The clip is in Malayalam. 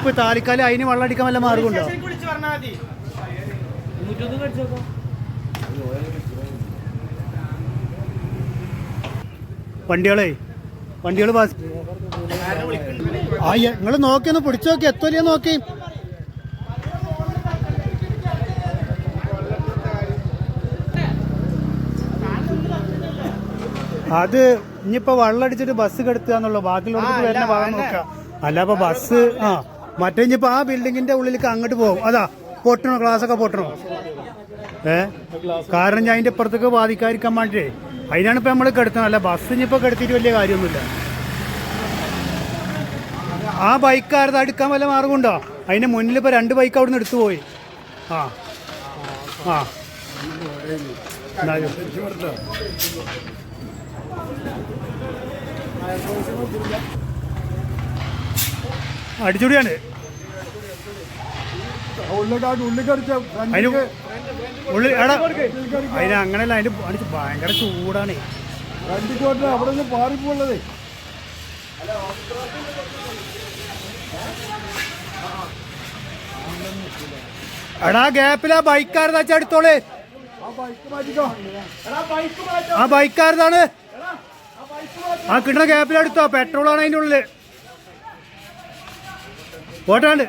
ഇനിയിപ്പോ താലിക്കാലം അതിന് വെള്ളം അടിക്കാൻ വല്ല മാർഗമുണ്ടോ? വണ്ടികള് ബസ് നിങ്ങൾ നോക്കി പിടിച്ചു നോക്കി എത്തോലിയാ നോക്കി. അത് ഇനിയിപ്പോ വെള്ളം അടിച്ചിട്ട് ബസ് കെടുത്തുക എന്നുള്ളൂ. ബാക്കിയുള്ളവർക്ക് വരുന്ന ഭാഗം നോക്കുക. അല്ല അപ്പൊ ബസ് മറ്റേ ഇനിയിപ്പോ ആ ബിൽഡിങ്ങിന്റെ ഉള്ളിലേക്ക് അങ്ങോട്ട് പോകും. അതാ പൊട്ടണോ, ഗ്ലാസ് ഒക്കെ പൊട്ടണോ? കാരണം ഞാൻ അതിന്റെ ഇപ്പുറത്തേക്ക് ബാധിക്കാതിരിക്കാൻ വേണ്ടിട്ടേ അതിനാണ് ഇപ്പൊ നമ്മള് കെടുത്തത്. അല്ല ബസ് ഇനിയിപ്പോ കെടുത്തിട്ട് വലിയ കാര്യമൊന്നുമില്ല. ആ ബൈക്കാരത് എടുക്കാൻ വല്ല മാർഗമുണ്ടോ? അതിന്റെ മുന്നിൽ ഇപ്പൊ 2 ബൈക്ക് അവിടെ നിന്ന് എടുത്തു പോയി. അടിച്ചുടിയാണ് അതിന് അങ്ങനെയല്ല. അതിന് ഭയങ്കര ചൂടാണ്. അവിടെ പാറിപ്പോളതേ എടാ ഗ്യാപ്പിലാ ബൈക്കാരതാ അടുത്തോളെ. ആ ബൈക്കാരതാണ്. ആ കിട്ടുന്ന ഗ്യാപ്പിലെടുത്തോ. പെട്രോളാണ് അതിൻ്റെ ഉള്ളില്. പോട്ടാണ്ട്